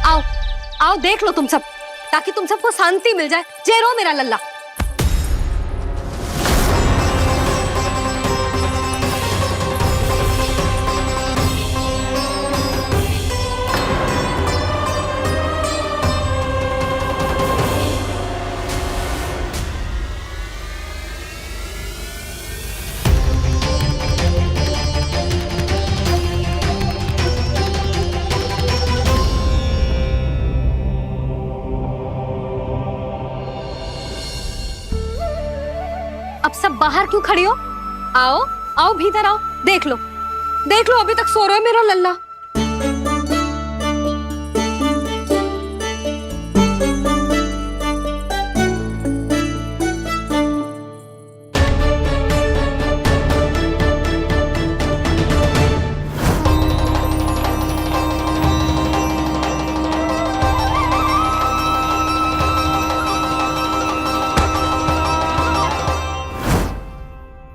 आओ आओ देख लो तुम सब, ताकि तुम सबको शांति मिल जाए। जय रो मेरा लल्ला। अब सब बाहर क्यों खड़ी हो? आओ आओ भीतर आओ, देख लो अभी तक सो रहा है मेरा लल्ला।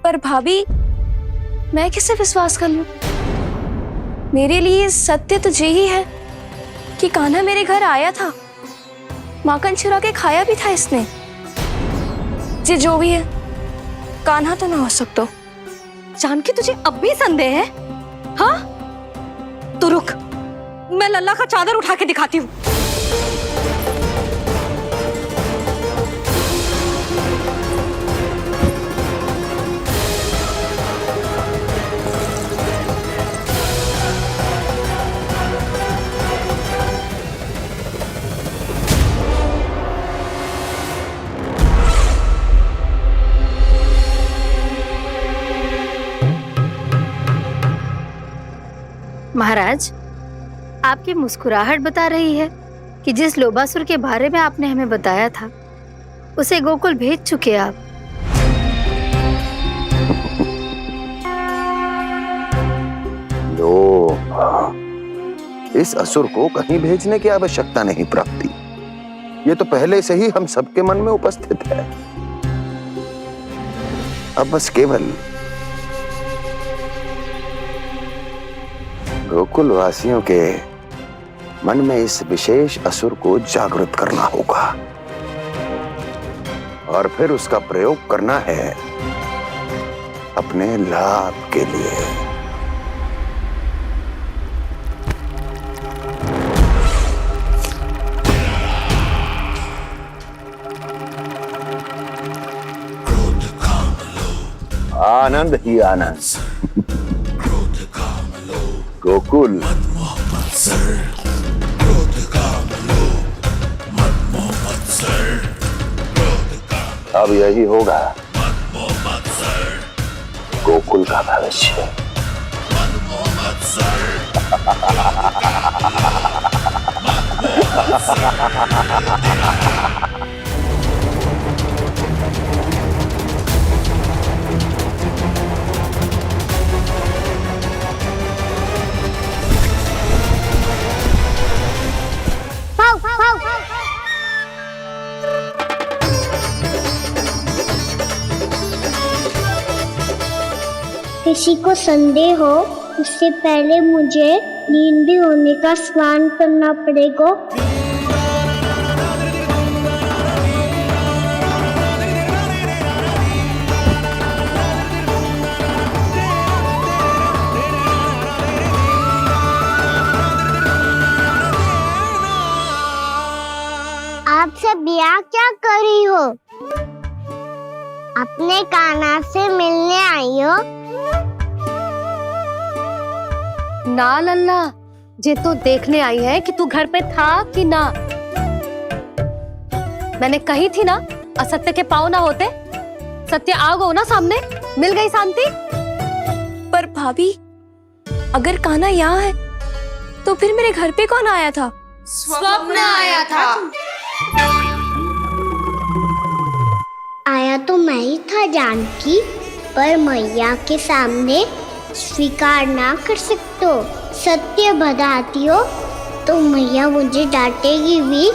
पर भाभी, मैं किसे विश्वास कर लूं? मेरे लिए सत्य तो यही है कि कान्हा मेरे घर आया था, माखन चुरा के खाया भी था इसने। जो भी है, कान्हा तो ना हो सकता। जानकी तुझे अब भी संदेह है? हाँ तो रुक, मैं लल्ला का चादर उठा के दिखाती हूँ। महाराज, आपकी मुस्कुराहट बता रही है कि जिस लोबासुर के बारे में आपने हमें बताया था उसे गोकुल भेज चुके आप। लो, इस असुर को कहीं भेजने की आवश्यकता नहीं प्राप्ति। ये तो पहले से ही हम सबके मन में उपस्थित है। अब बस केवल गोकुल वासियों के मन में इस विशेष असुर को जागृत करना होगा और फिर उसका प्रयोग करना है अपने लाभ के लिए। आनंद ही आनंद। गोकुल अब यही होगा गोकुल का भविष्य। किसी को संदेह हो उससे पहले मुझे नींद भी होने का स्नान करना पड़ेगा। आप सब यहाँ क्या कर रही हो? अपने कान्हा से मिलने आई हो? ना लल्ला, जे तो देखने आई है कि तू घर पे था कि ना। मैंने कही थी ना, असत्य के पांव ना होते। सत्य आ गो ना सामने, मिल गई शांति। पर भाभी, अगर कान्हा यहाँ है तो फिर मेरे घर पे कौन आया था? स्वप्न आया था। आया तो मैं ही था जानकी, पर मैया के सामने स्वीकार ना कर सकते हो। सत्य बताती हो तो मैया मुझे डांटेगी भी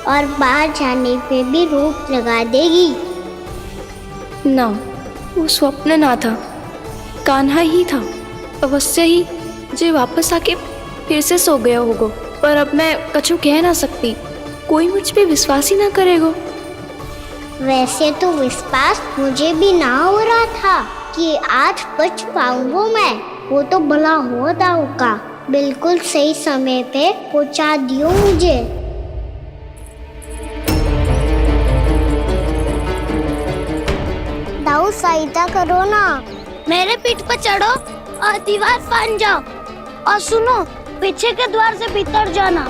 और बाहर जाने पे भी रोक लगा देगी। ना, वो स्वप्न ना था, कान्हा ही था। अवश्य ही जे वापस आके फिर से सो गया होगा। पर अब मैं कछु कह ना सकती, कोई मुझ पे विश्वास ही ना करेगा। वैसे तो विश्वास मुझे भी ना हो रहा था कि आज बच पाऊंगा मैं। वो तो भला हो दाऊ का, बिल्कुल सही समय पे पहुंचा दियो मुझे। दाऊ सहायता करो ना, मेरे पीठ पर चढ़ो और दीवार फाड़ जाओ, और सुनो पीछे के द्वार से भीतर जाना।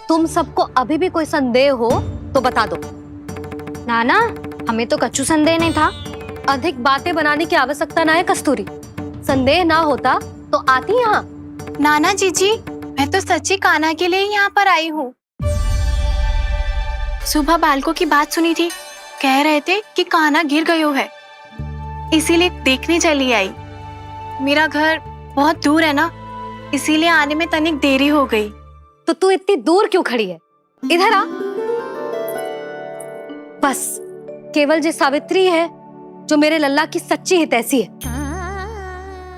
तुम सबको अभी भी कोई संदेह हो तो बता दो। नाना, हमें तो कच्चू संदेह नहीं था। अधिक बातें बनाने की आवश्यकता ना है कस्तूरी। संदेह ना होता तो आती यहाँ। नाना जीजी, मैं तो सच्ची कान्हा के लिए यहाँ पर आई हूँ। सुबह बालकों की बात सुनी थी, कह रहे थे कि कान्हा गिर गयो है, इसीलिए देखने चली आई। मेरा घर बहुत दूर है ना, इसीलिए आने में तनिक देरी हो गई। तो तू इतनी दूर क्यों खड़ी है? इधर आ। बस केवल जे सावित्री है जो मेरे लल्ला की सच्ची हितैषी है,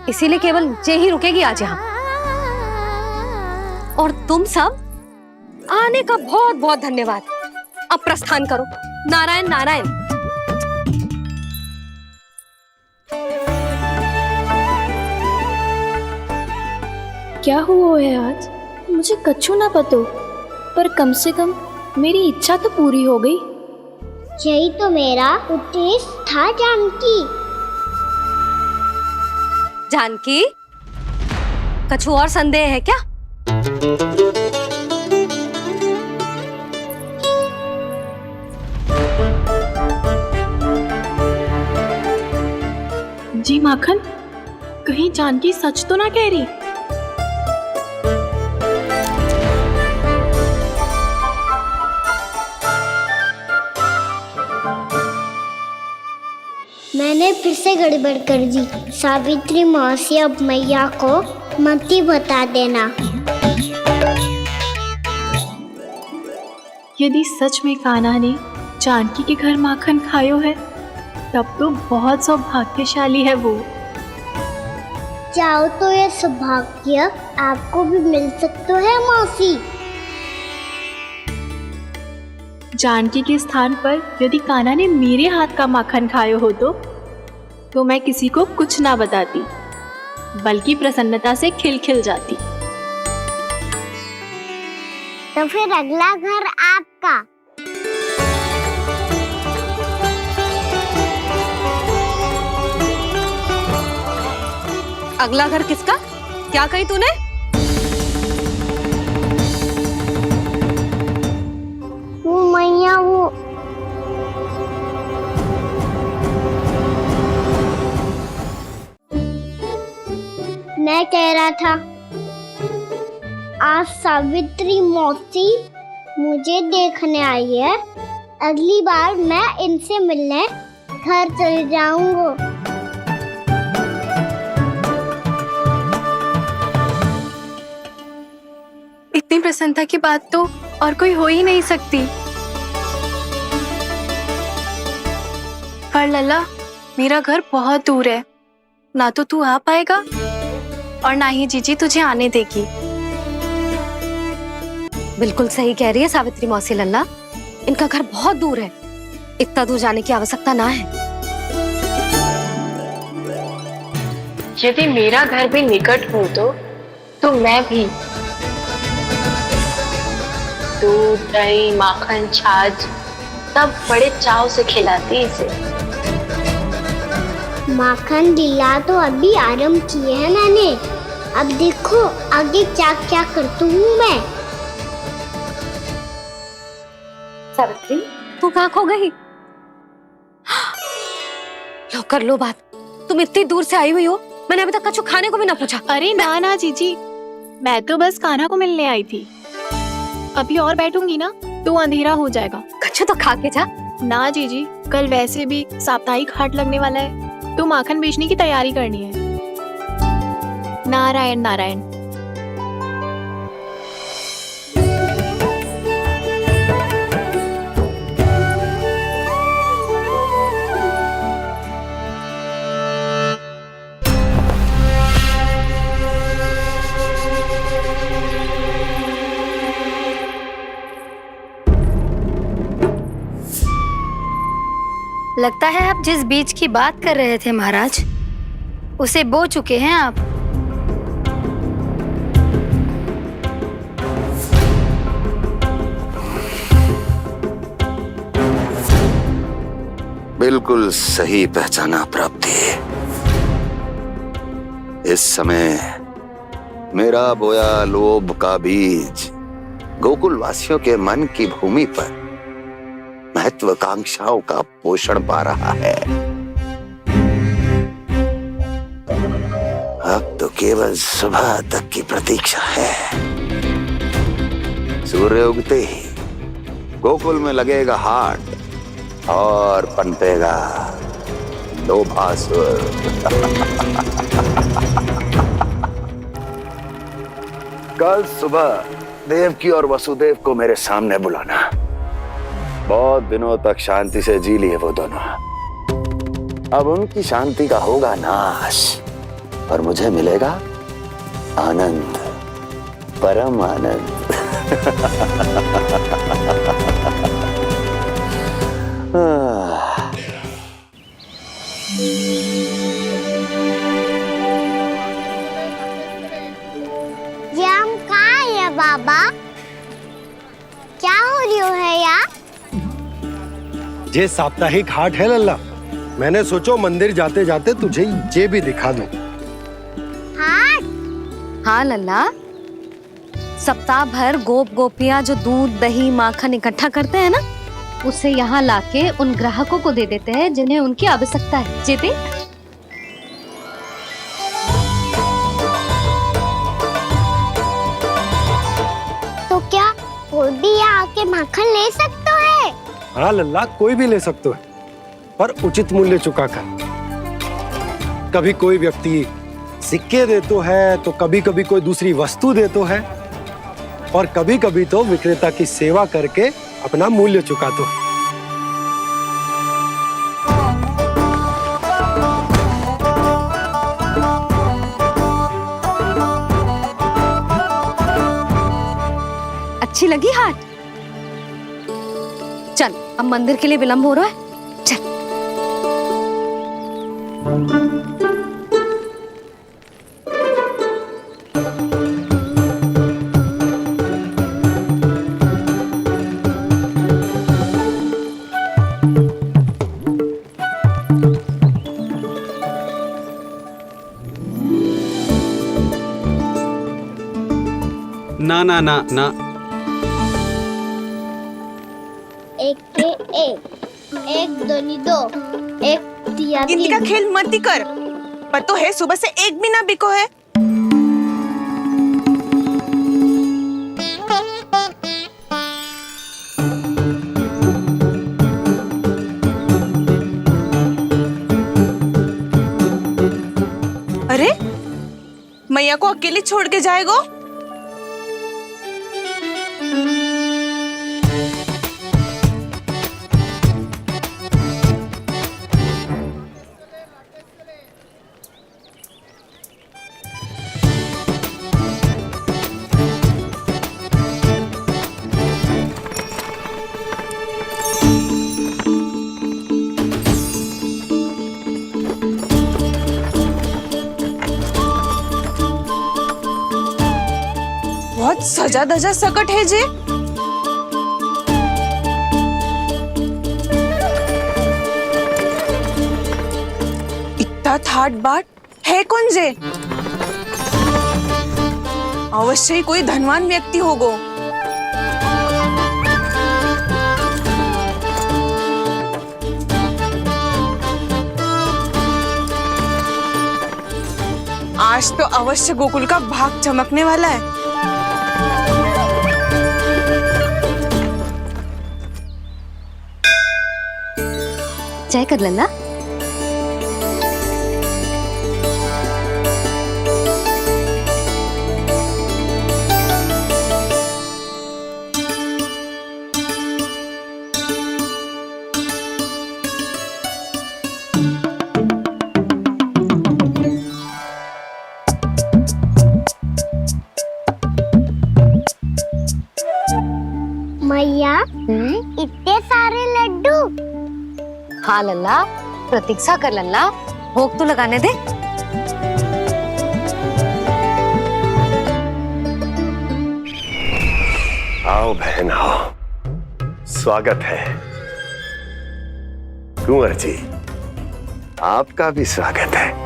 इसीलिए केवल जे ही रुकेगी आज यहाँ। और तुम सब आने का बहुत बहुत धन्यवाद। अब प्रस्थान करो। नारायण नारायण। क्या हुआ है आज? मुझे कछु ना पतो, पर कम से कम मेरी इच्छा तो पूरी हो गई। यही तो मेरा उद्देश्य था जानकी। जानकी, कछु और संदेह है क्या? जी माखन, कहीं जानकी सच तो ना कह रही? मैंने फिर से गड़बड़ कर दी। सावित्री मौसी अब मैया को मत ही बता देना। यदि सच में कान्हा ने जानकी के घर माखन खायो है, तब तो बहुत सौभाग्यशाली है वो। चाहो तो ये सौभाग्य आपको भी मिल सकता है मौसी। जानकी के स्थान पर यदि कान्हा ने मेरे हाथ का माखन खायो हो तो मैं किसी को कुछ ना बताती, बल्कि प्रसन्नता से खिलखिल जाती। तो फिर अगला घर आपका। अगला घर किसका? क्या कही तूने? वो मैया, वो मैं कह रहा था, आज सावित्री मौसी मुझे देखने आई है। अगली बार मैं इनसे मिलने घर चले जाऊंगा। इतनी प्रसन्नता की बात तो और कोई हो ही नहीं सकती। पर लल्ला, मेरा घर बहुत दूर है, ना तो तू आ पाएगा और ना ही जीजी तुझे आने देगी। बिल्कुल सही कह रही है सावित्री मौसी लल्ला, इनका घर बहुत दूर है, इतना दूर जाने की आवश्यकता ना है। यदि मेरा घर भी निकट हो तो मैं भी दूध, दही, माखन, छाछ सब बड़े चाव से खिलाती इसे। माखन लीला तो अभी आरंभ की है मैंने, अब देखो आगे क्या क्या करती हूँ मैं। सावित्री, तू कहाँ खो गई? लो कर लो बात, तुम इतनी दूर से आई हुई हो, मैंने अभी तक कछु खाने को भी ना पूछा। अरे ना ना जीजी, मैं तो बस कान्हा को मिलने आई थी। अभी और बैठूंगी ना तो अंधेरा हो जाएगा। कछु तो खा के जा। ना जीजी, कल वैसे भी साप्ताहिक हाट लगने वाला है, तो माखन बेचने की तैयारी करनी है। नारायण नारायण। लगता है आप जिस बीज की बात कर रहे थे महाराज, उसे बो चुके हैं आप। बिल्कुल सही पहचाना प्राप्ति। इस समय मेरा बोया लोभ का बीज गोकुल वासियों के मन की भूमि पर महत्वाकांक्षाओं का पोषण पा रहा है। अब तो केवल सुबह तक की प्रतीक्षा है। सूर्य उगते ही गोकुल में लगेगा हाट और पनपेगा लोभासुर। कल सुबह देवकी और वसुदेव को मेरे सामने बुलाना। बहुत दिनों तक शांति से जी लिए वो दोनों, अब उनकी शांति का होगा नाश और मुझे मिलेगा आनंद, परम आनंद। ये हम कहाँ है बाबा? क्या हो रही है यार? ये साप्ताहिक हाट है लल्ला, मैंने सोचो मंदिर जाते जाते तुझे ये भी दिखा दूं। हाट? हाँ लल्ला, सप्ताह भर गोप गोपियां जो दूध दही माखन इकट्ठा करते हैं ना, उसे यहाँ लाके उन ग्राहकों को दे देते हैं जिन्हें उनकी आवश्यकता है। जेते तो क्या कोई भी यहाँ आके माखन ले सकता है? हाँ लल्ला, कोई भी ले सकते है, पर उचित मूल्य चुकाकर। कभी कोई व्यक्ति सिक्के दे तो है, तो कभी कभी कोई दूसरी वस्तु दे तो है, और कभी कभी तो विक्रेता की सेवा करके अपना मूल्य चुका तो है। अच्छी लगी हाट? चल, अब मंदिर के लिए विलंब हो रहा है, चल। ना ना ना ना, एक के एक दोनी दो, एक दिया गिनती का खेल मत ही कर, पर तो है सुबह से एक भी ना बिको है। अरे मैया को अकेले छोड़ के जाएगो? बहुत सजा धजा सकट है जे। मोठा थाटबाट है कौन जे? अवश्य ही कोई धनवान व्यक्ति होगो। आज तो अवश्य गोकुल का भाग चमकने वाला है। चाय कर लल्ला। मैया इतने सारे लड्डू। हाँ लल्ला, प्रतीक्षा कर लल्ला, भोग तो लगाने दे। आओ बहन आओ, स्वागत है। कुंवर जी, आपका भी स्वागत है।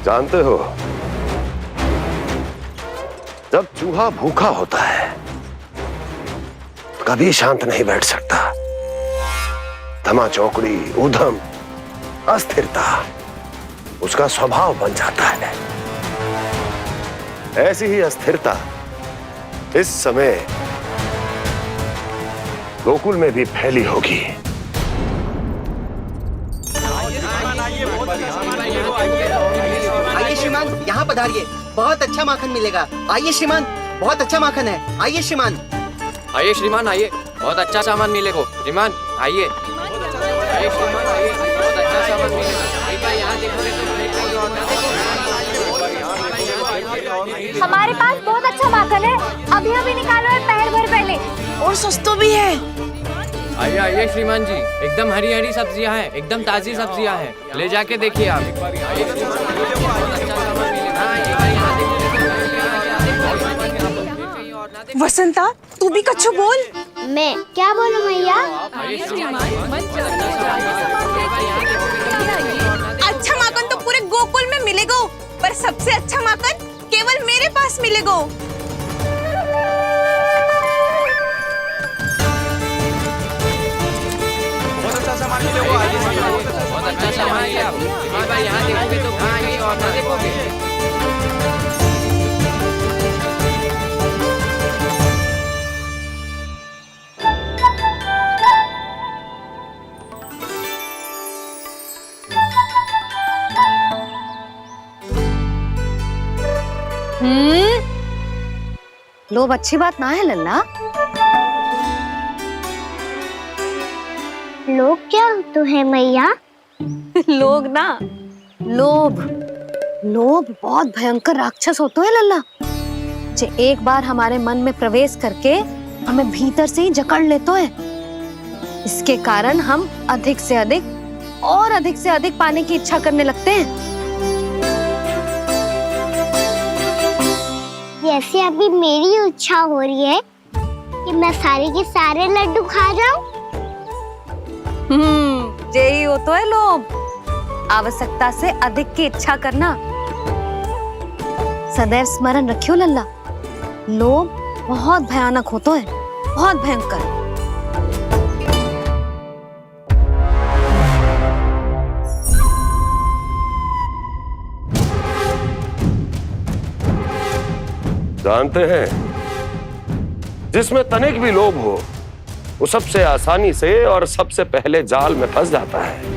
जानते हो, जब चूहा भूखा होता है कभी शांत नहीं बैठ सकता। धमा चौकड़ी, ऊधम, अस्थिरता उसका स्वभाव बन जाता है। ऐसी ही अस्थिरता इस समय गोकुल में भी फैली होगी। आइए श्रीमान, यहाँ पधारिए, बहुत अच्छा माखन मिलेगा। आइए श्रीमान, बहुत अच्छा माखन है। आइए श्रीमान। आइए श्रीमान, आइए, बहुत अच्छा सामान मिलेगा। श्रीमान आइए, आइए श्रीमान, आइए, बहुत अच्छा सामान मिलेगा। यहाँ देखो, हमारे पास बहुत अच्छा माखन है, अभी अभी निकालो और पहर भर पहले। और सस्तो भी है। आइए आइए श्रीमान जी, एकदम हरी हरी सब्जियां हैं, एकदम ताजी सब्जियां हैं, ले जाके देखिए आप। वसंता, तू भी कच्छु बोल। मैं क्या बोलूं मैया? अच्छा माखन तो पूरे गोकुल में मिलेगा, पर सबसे अच्छा माखन केवल मेरे पास मिलेगा। बहुत अच्छा सामान है आप। यहाँ देखोगे तो कहीं और ना देखोगे। लोभ अच्छी बात ना है लल्ला। लोग क्या तो है मैया? लोग ना, लोभ। लोभ बहुत भयंकर राक्षस होते हैं लल्ला, जो एक बार हमारे मन में प्रवेश करके हमें भीतर से ही जकड़ लेते हैं। इसके कारण हम अधिक से अधिक और अधिक से अधिक पाने की इच्छा करने लगते हैं। जैसे अभी मेरी इच्छा हो रही है कि मैं सारे के सारे लड्डू खा जाऊं। यही होता है लोभ, आवश्यकता से अधिक की इच्छा करना। सदैव स्मरण रखियो लल्ला, लोभ बहुत भयानक होता है, बहुत भयंकर। जानते हैं, जिसमें तनिक भी लोभ हो वो सबसे आसानी से और सबसे पहले जाल में फंस जाता है।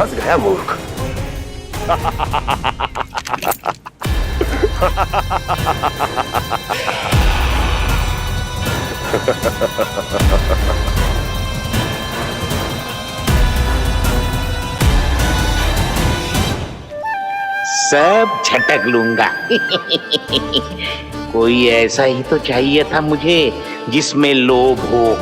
फंस गया मूर्ख। सब झटक लूंगा। कोई ऐसा ही तो चाहिए था मुझे जिसमें लोभ हो।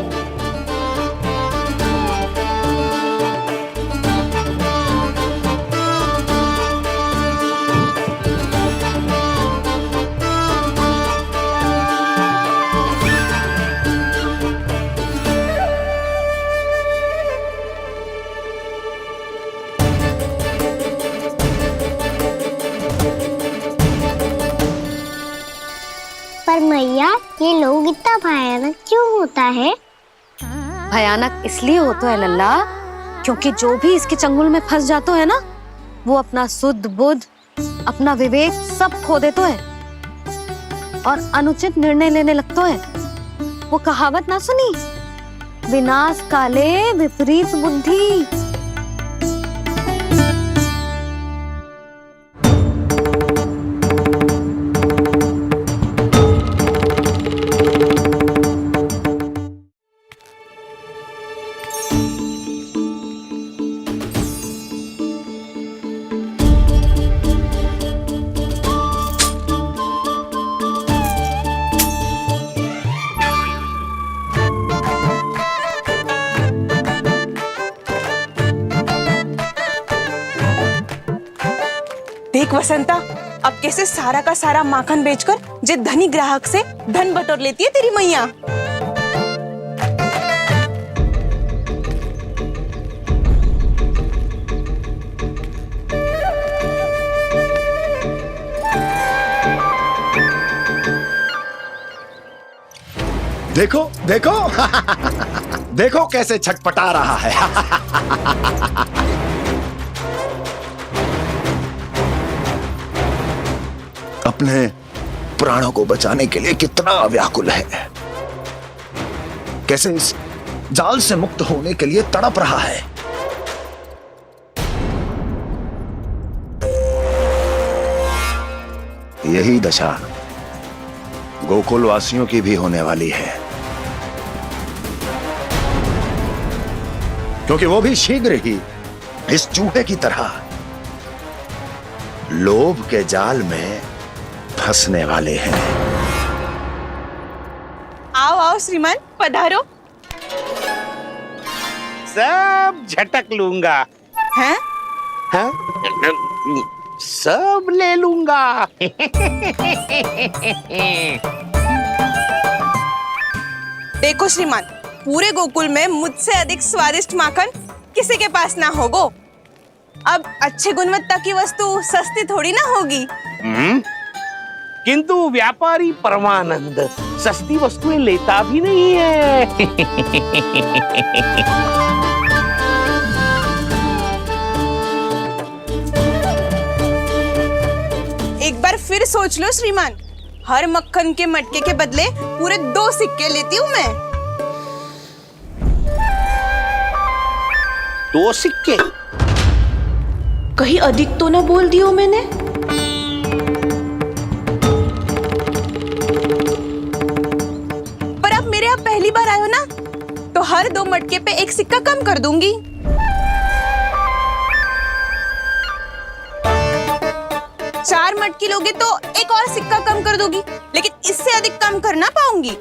पर मैया ये लोग इतना भयानक क्यों होता है? भयानक इसलिए होता है लल्ला, क्योंकि जो भी इसके चंगुल में फंस जातो है ना, वो अपना शुद्ध बुद्ध, अपना विवेक सब खो देतो है और अनुचित निर्णय लेने लगतो है। वो कहावत ना सुनी, विनाश काले विपरीत बुद्धि। देख वसंता, अब कैसे सारा का सारा माखन बेचकर जे धनी ग्राहक से धन बटोर लेती है तेरी मैया। देखो देखो देखो कैसे छटपटा रहा है। अपने प्राणों को बचाने के लिए कितना व्याकुल है, कैसे इस जाल से मुक्त होने के लिए तड़प रहा है। यही दशा गोकुल वासियों की भी होने वाली है, क्योंकि वो भी शीघ्र ही इस चूहे की तरह लोभ के जाल में फंसने वाले हैं। आओ आओ श्रीमान, पधारो। सब झटक लूंगा। हैं? हाँ? सब ले लूंगा। देखो श्रीमान, पूरे गोकुल में मुझसे अधिक स्वादिष्ट माखन किसी के पास ना होगो। अब अच्छे गुणवत्ता की वस्तु सस्ती थोड़ी ना होगी। किंतु व्यापारी परमानंद सस्ती वस्तुएं लेता भी नहीं है। एक बार फिर सोच लो श्रीमान, हर मक्खन के मटके के बदले पूरे 2 सिक्के लेती हूँ मैं। 2 सिक्के? कहीं अधिक तो ना बोल दियो मैंने? पर अब मेरे यहाँ पहली बार आए हो ना, तो हर 2 मटके पे 1 सिक्का कम कर दूंगी। चार मटकी लोगे तो 1 और सिक्का कम कर दोगी, लेकिन इससे अधिक कम कर ना पाऊंगी।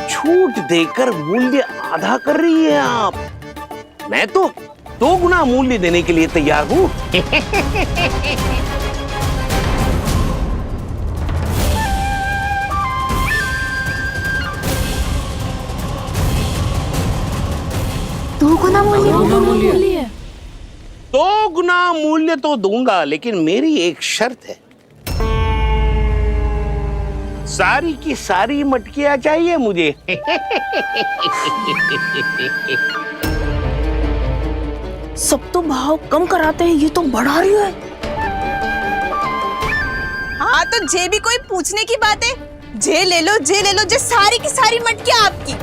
छूट देकर मूल्य आधा कर रही है आप। मैं तो 2 गुना मूल्य देने के लिए तैयार हूँ। दो गुना मूल्य? 2 गुना मूल्य तो दूंगा, लेकिन मेरी एक शर्त है। सारी की सारी मटकियां चाहिए मुझे। सब तो भाव कम कराते हैं, ये तो बढ़ा रही है। हाँ तो जे भी कोई पूछने की बात है, जे ले लो, जे ले लो, जे सारी की सारी मटकियां आपकी।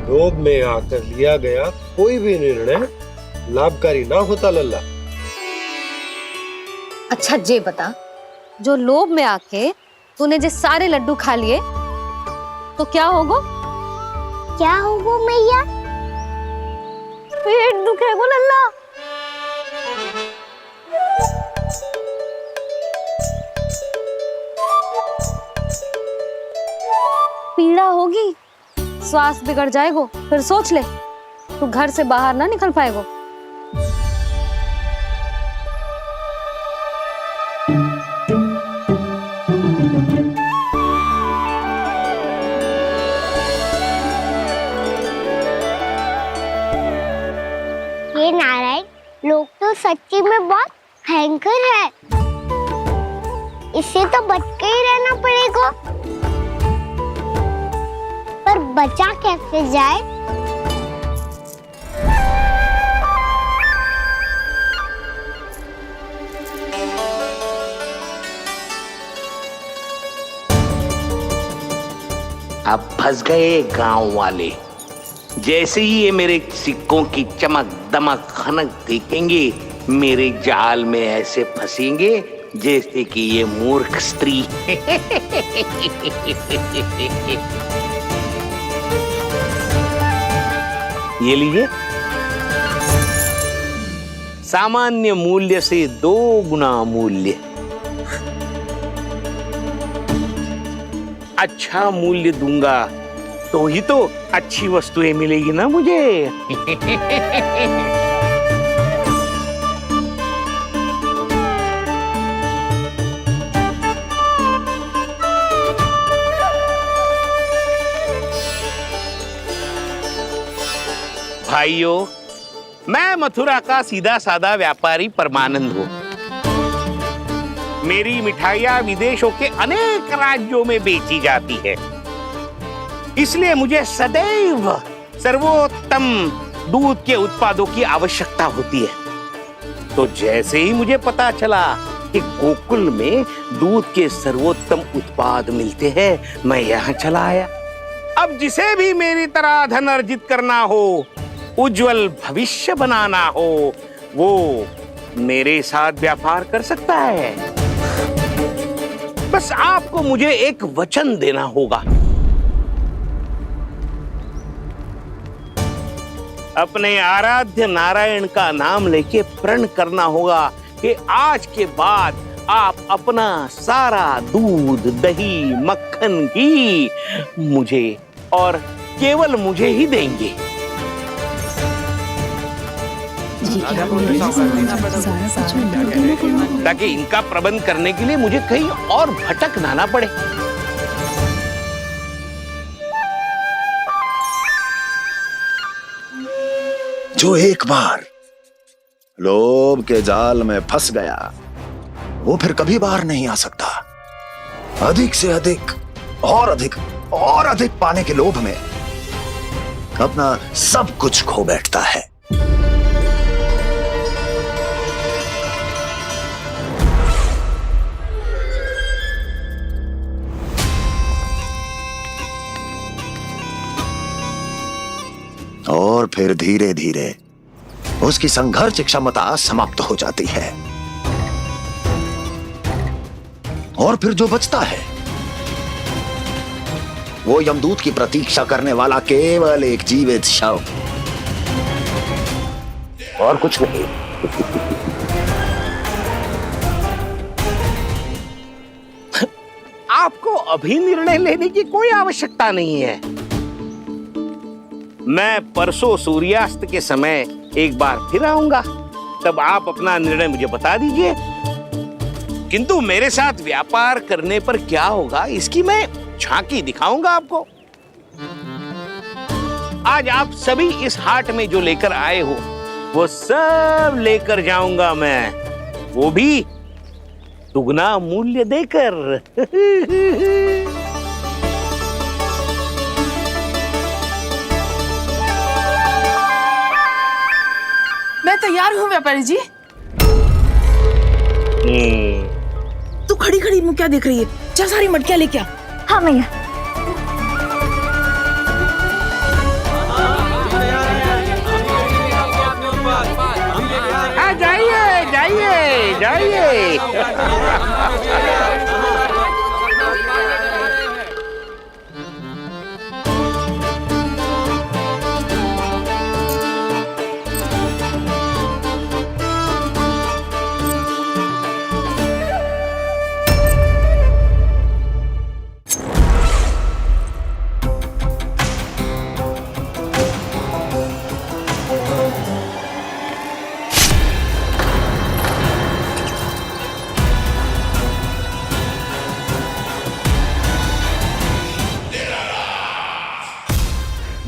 लोभ में आकर लिया गया कोई भी निर्णय लाभकारी ना होता लल्ला। अच्छा जे बता, जो लोभ में आके तूने जो सारे लड्डू खा लिए तो क्या होगा? क्या होगा मैया? पेट दुखेगा लल्ला। पीड़ा होगी, स्वास्थ्य बिगड़ जाएगा। फिर सोच ले, तू घर से बाहर ना निकल पाएगा। ये नारायण, लोग तो सच्ची में बहुत भयंकर है। इससे तो बच के ही रहना पड़ेगा। पर बचा कैसे जाए? अब फंस गए गांव वाले। जैसे ही ये मेरे सिक्कों की चमक दमक खनक देखेंगे, मेरे जाल में ऐसे फंसेंगे जैसे कि ये मूर्ख स्त्री। ये लीजिए, सामान्य मूल्य से 2 गुना मूल्य। अच्छा मूल्य दूंगा तो ही तो अच्छी वस्तुएं मिलेगी ना मुझे। भाइयों, मैं मथुरा का सीधा साधा व्यापारी परमानंद हूँ। मेरी मिठाइयाँ विदेशों के अनेक राज्यों में बेची जाती है, इसलिए मुझे सदैव सर्वोत्तम दूध के उत्पादों की आवश्यकता होती है। तो जैसे ही मुझे पता चला कि गोकुल में दूध के सर्वोत्तम उत्पाद मिलते हैं, मैं यहाँ चला आया। अब जिसे भी मेरी तरह धन अर्जित करना हो, उज्जवल भविष्य बनाना हो, वो मेरे साथ व्यापार कर सकता है। बस आपको मुझे एक वचन देना होगा। अपने आराध्य नारायण का नाम लेके प्रण करना होगा कि आज के बाद आप अपना सारा दूध, दही, मक्खन, घी मुझे और केवल मुझे ही देंगे। ताकि इनका प्रबंध करने के लिए मुझे कहीं और भटकना ना पड़े। जो एक बार लोभ के जाल में फंस गया, वो फिर कभी बाहर नहीं आ सकता। अधिक से अधिक और अधिक और अधिक पाने के लोभ में अपना सब कुछ खो बैठता है। और फिर धीरे धीरे उसकी संघर्ष क्षमता समाप्त हो जाती है, और फिर जो बचता है वो यमदूत की प्रतीक्षा करने वाला केवल एक जीवित शव, और कुछ नहीं। आपको अभी निर्णय लेने की कोई आवश्यकता नहीं है। मैं परसों सूर्यास्त के समय एक बार फिर आऊंगा, तब आप अपना निर्णय मुझे बता दीजिए। किंतु मेरे साथ व्यापार करने पर क्या होगा, इसकी मैं झांकी दिखाऊंगा आपको। आज आप सभी इस हाट में जो लेकर आए हो, वो सब लेकर जाऊंगा मैं, वो भी दुगना मूल्य देकर। मैं तैयार हूँ व्यापारी जी। तू खड़ी खड़ी मुँह क्या देख रही है? चल सारी मटकियाँ लेके आ। हाँ मैया।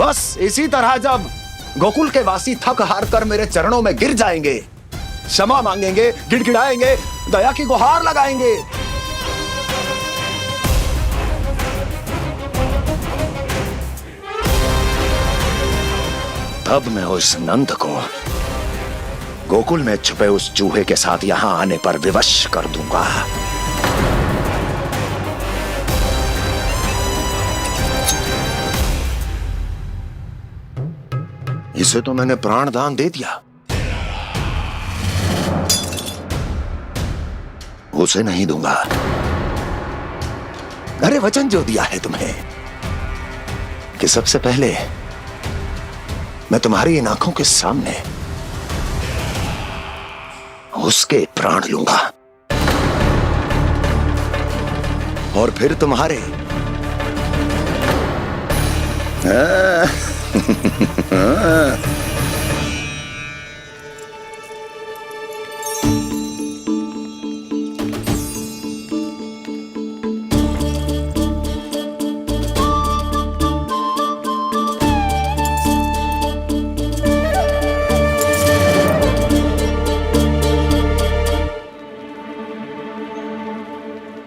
बस इसी तरह जब गोकुल के वासी थक हार कर मेरे चरणों में गिर जाएंगे, क्षमा मांगेंगे, गिड़गिड़ाएंगे, दया की गुहार लगाएंगे, तब मैं उस नंद को गोकुल में छुपे उस चूहे के साथ यहां आने पर विवश कर दूंगा। इसे तो मैंने प्राण दान दे दिया, उसे नहीं दूंगा। अरे वचन जो दिया है तुम्हें कि सबसे पहले मैं तुम्हारी इन आंखों के सामने उसके प्राण लूंगा और फिर तुम्हारे।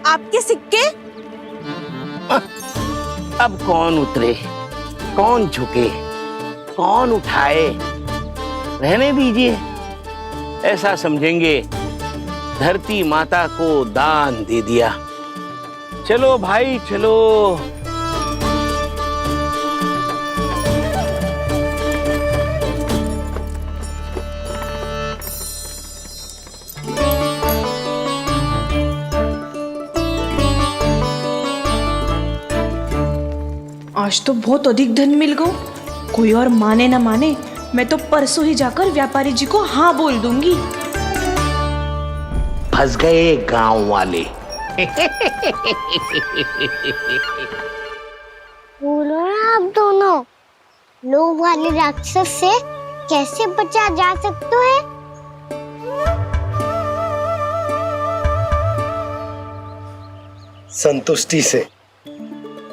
आपके सिक्के? अब कौन उतरे, कौन झुके, कौन उठाए? रहने दीजिए, ऐसा समझेंगे धरती माता को दान दे दिया। चलो भाई चलो। आज तो बहुत अधिक धन मिल गया। कोई और माने ना माने, मैं तो परसों ही जाकर व्यापारी जी को हाँ बोल दूंगी। फंस गए गांव वाले। बोलो ना आप दोनों, लोभ वाले राक्षस से कैसे बचा जा सकता है? संतुष्टि से।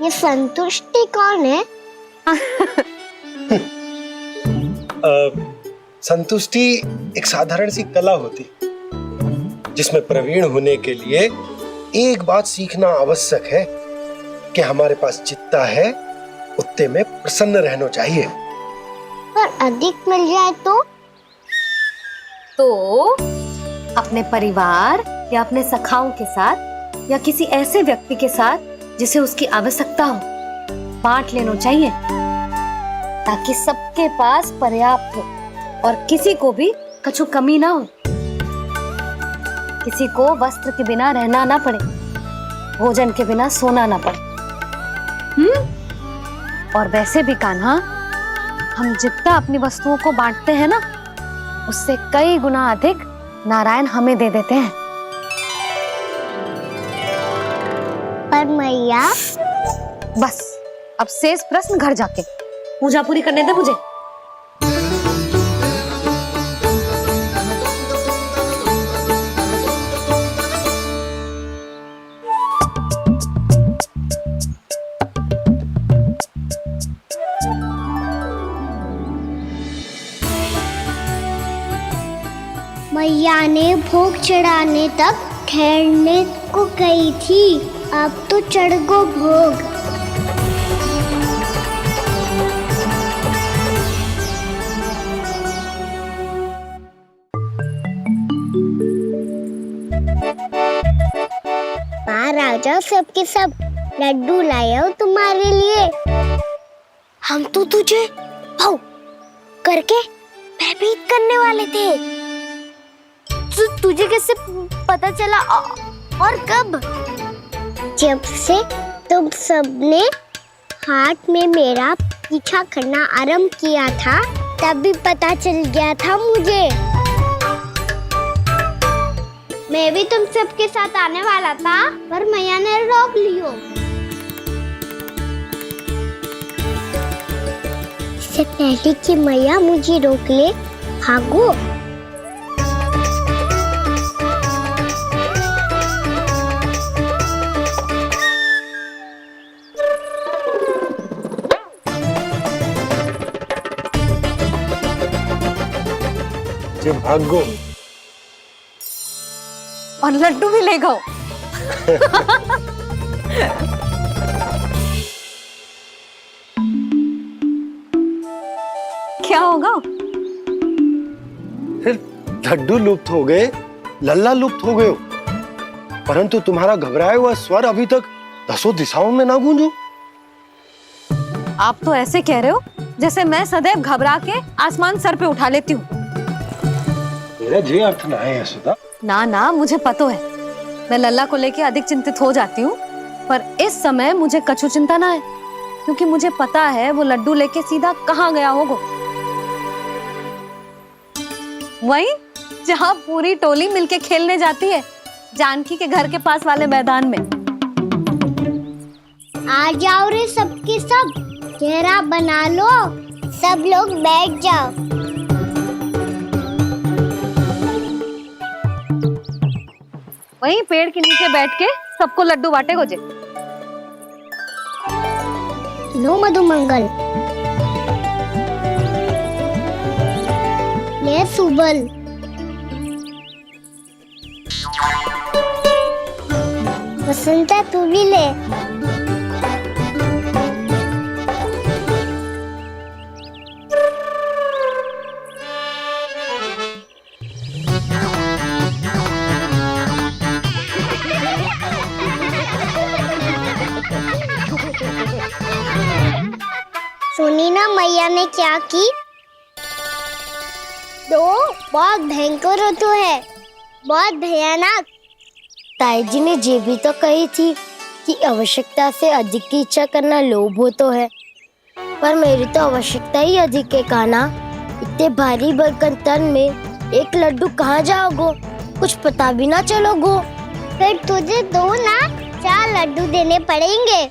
ये संतुष्टि कौन है? संतुष्टि एक साधारण सी कला होती जिसमें प्रवीण होने के लिए एक बात सीखना आवश्यक है कि हमारे पास जितना है उतने में प्रसन्न रहना चाहिए। पर अधिक मिल जाए तो अपने परिवार या अपने सखाओं के साथ या किसी ऐसे व्यक्ति के साथ जिसे उसकी आवश्यकता हो बांट लेना चाहिए, ताकि सबके पास पर्याप्त हो और किसी को भी कछु कमी ना हो, किसी को वस्त्र के बिना रहना ना पड़े, भोजन के बिना सोना ना पड़े। और वैसे भी कान्हा, हम जितना अपनी वस्तुओं को बांटते हैं ना, उससे कई गुना अधिक नारायण हमें दे देते हैं। पर मैया, बस अब शेष प्रश्न घर जाके पूजा पूरी करने दे मुझे। मैया ने भोग चढ़ाने तक ठहरने को कही थी, अब तो चढ़ गो भोग। राजा सबके सब लड्डू लाया हो तुम्हारे लिए। हम तो तुझे भाव करके भयभीत करने वाले थे। तुझे कैसे पता चला और कब? जब से तुम सबने हाथ में मेरा पीछा करना आरंभ किया था तभी पता चल गया था मुझे। मैं भी तुम सबके साथ आने वाला था पर मैया ने रोक लियो। इससे पहले कि मैया मुझे रोक ले, भागो। जब भागो और लड्डू भी ले गो। क्या होगा? फिर लड्डू लुप्त हो गए, लल्ला लुप्त हो गए हो, परंतु तुम्हारा घबराया हुआ स्वर अभी तक 10 दिशाओं में ना गूंजो। आप तो ऐसे कह रहे हो जैसे मैं सदैव घबरा के आसमान सर पे उठा लेती हूँ। मेरा जे अर्थ ना है यशोदा। ना ना, मुझे पता है मैं लल्ला को लेके अधिक चिंतित हो जाती हूँ, पर इस समय मुझे कछु चिंता ना है क्योंकि मुझे पता है वो लड्डू लेके सीधा कहाँ गया होगा। वहीं जहाँ पूरी टोली मिलके खेलने जाती है, जानकी के घर के पास वाले मैदान में। आ जाओ रे सबके सब, घेरा बना लो, सब लोग बैठ जाओ। वहीं पेड़ के नीचे बैठ के सबको लड्डू बांटे गोजे। लो मधुमंगल, ले सुबल, वसंता तू भी ले। सुनी ना मैया ने क्या की? तो बहुत भयंकर ऋतु है, बहुत भयानक। ताई जी ने ये भी तो कही थी कि आवश्यकता से अधिक की इच्छा करना लोभ हो तो है, पर मेरी तो आवश्यकता ही अधिक है कान्हा। इतने भारी भरकम तन में एक लड्डू कहाँ जाओगो, कुछ पता भी ना चलोगो। फिर तुझे 2 ना 4 लड्डू देने पड़ेंगे।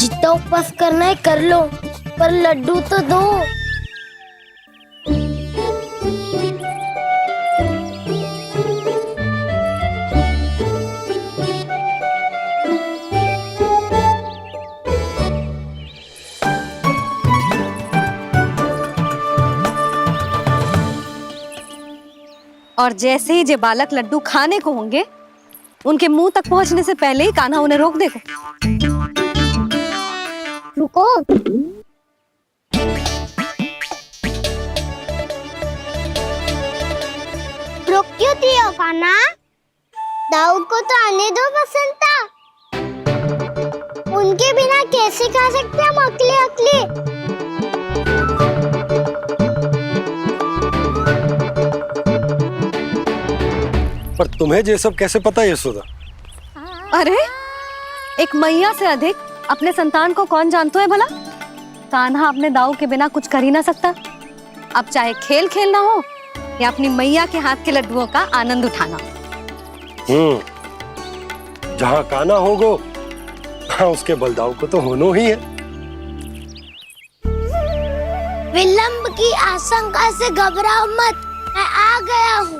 जितना उपवास करना है कर लो, पर लड्डू तो दो। और जैसे ही जे बालक लड्डू खाने को होंगे, उनके मुंह तक पहुंचने से पहले ही कान्हा उन्हें रोक देगा। रुको, रोक क्यों दिया कान्हा? दाऊ को तो आने दो बसंता, उनके बिना कैसे खा सकते हम अकेले अकेले? पर तुम्हें ये सब कैसे पता है यशोदा? अरे एक मैया से अधिक अपने संतान को कौन जानता है भला? कान्हा अपने दाऊ के बिना कुछ कर ही ना सकता। अब चाहे खेल खेलना हो या अपनी मैया के हाथ के लड्डुओं का आनंद उठाना। जहाँ कान्हा होगो हाँ उसके बलदाऊ को तो होना ही है। विलंब की आशंका से घबराओ मत, मैं आ गया हूँ।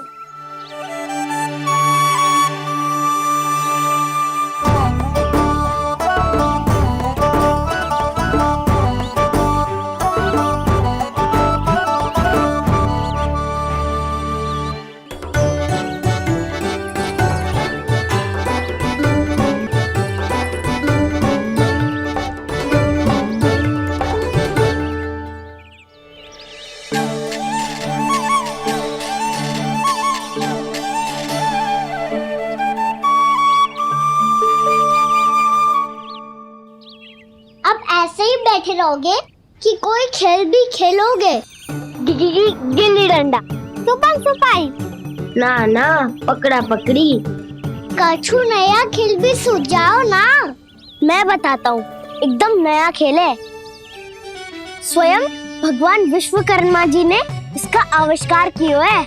बैठे रहोगे कि कोई खेल भी खेलोगे? गिल्ली डंडा, छुपन छुपाई, ना पकड़ा पकड़ी। कछु नया खेल भी सुझाओ ना। मैं बताता हूँ, एकदम नया खेल है। स्वयं भगवान विश्वकर्मा जी ने इसका आविष्कार किया है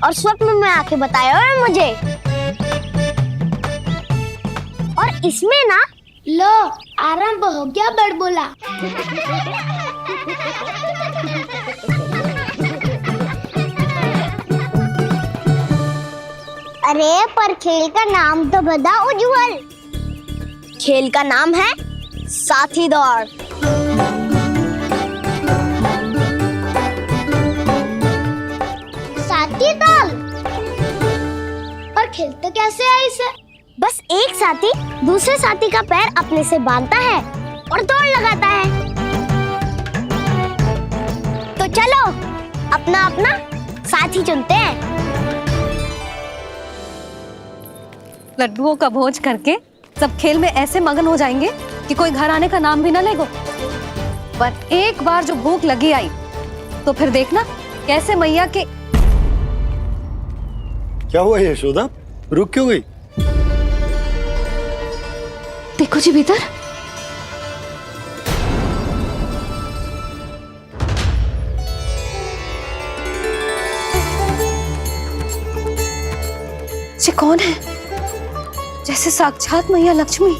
और स्वप्न में आके बताया है मुझे। और इसमें ना, लो आरंभ हो गया बड़बोला। अरे पर खेल का नाम तो बता उज्जवल। खेल का नाम है साथी दौड़। साथी दौड़? और खेलते कैसे है इसे? बस एक साथी दूसरे साथी का पैर अपने से बांधता है और दौड़ लगाता है। तो चलो अपना अपना साथी चुनते हैं। लड्डुओं का भोज करके सब खेल में ऐसे मगन हो जाएंगे कि कोई घर आने का नाम भी ना लेगो। पर एक बार जो भूख लगी आई तो फिर देखना कैसे मैया के। क्या हुआ यशोदा, रुक क्यों गई? देखो जी भीतर। ये कौन है? जैसे साक्षात मैया लक्ष्मी।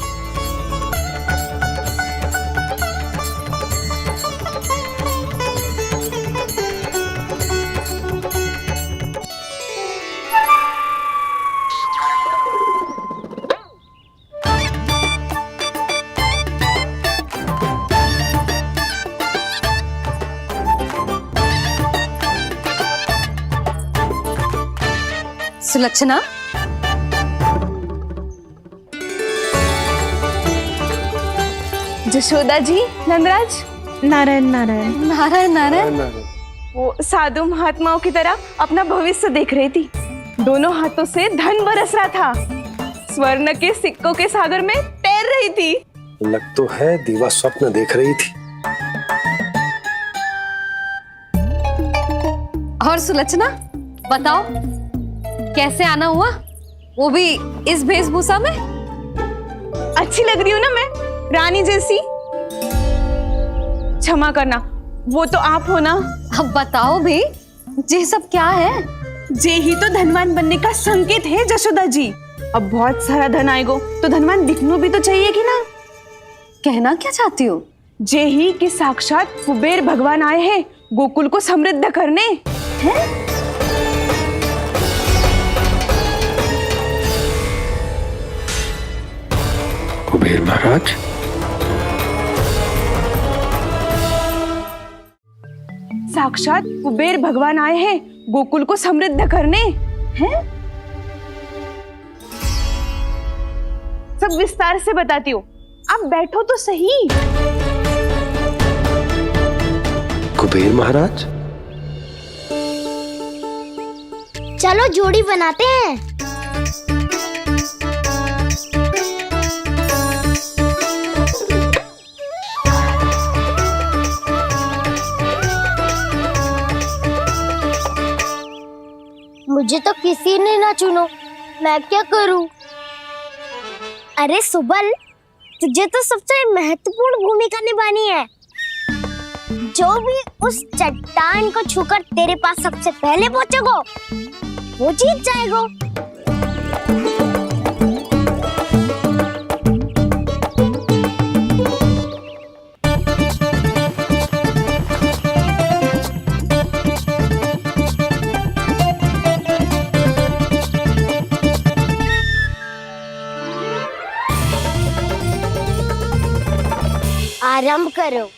सुलक्षणा, जशोदा जी, नंदराज, नारायण नारायण नारायण नारायण। वो साधु महात्माओं की तरह अपना भविष्य देख रही थी। दोनों हाथों से धन बरस रहा था। स्वर्ण के सिक्कों के सागर में तैर रही थी। लग तो है दीवा स्वप्न देख रही थी। और सुलक्षणा बताओ, कैसे आना हुआ, वो भी इस वेशभूषा में? अच्छी लग रही हूँ ना मैं, रानी जैसी? क्षमा करना, वो तो आप हो ना। अब बताओ भी, ये सब क्या है? जे ही तो धनवान बनने का संकेत है जशोदा जी। अब बहुत सारा धन आएगा तो धनवान दिखना भी तो चाहिए कि ना। कहना क्या चाहती हो? जे ही कि साक्षात कुबेर भगवान आए हैं गोकुल को समृद्ध करने। हैं? कुबेर महाराज, साक्षात कुबेर भगवान आए हैं गोकुल को समृद्ध करने। हैं? सब विस्तार से बताती हूँ, आप बैठो तो सही। कुबेर महाराज, चलो जोड़ी बनाते हैं। मुझे तो किसी ने ना चुनो, मैं क्या करूं? अरे सुबल, तुझे तो सबसे महत्वपूर्ण भूमिका निभानी है। जो भी उस चट्टान को छूकर तेरे पास सबसे पहले पहुंचेगा वो जीत जाएगा। आरंभ करो।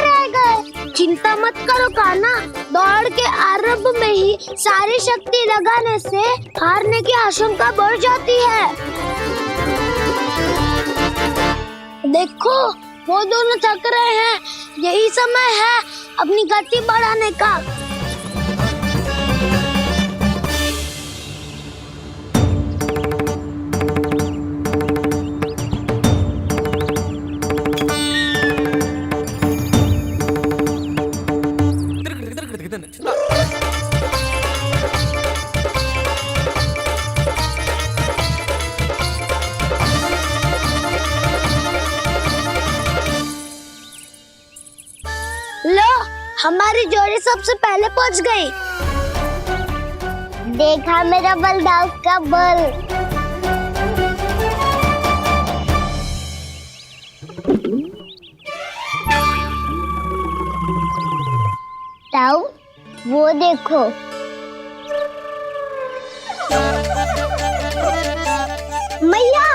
रह गए। चिंता मत करो कान्हा, दौड़ के आरंभ में ही सारी शक्ति लगाने से हारने की आशंका बढ़ जाती है। देखो वो दोनों थक रहे हैं, यही समय है अपनी गति बढ़ाने का। लो, हमारी जोड़ी सबसे पहले पहुंच गई। देखा मेरा बलदाव का बल। ताऊ, वो देखो। मैया,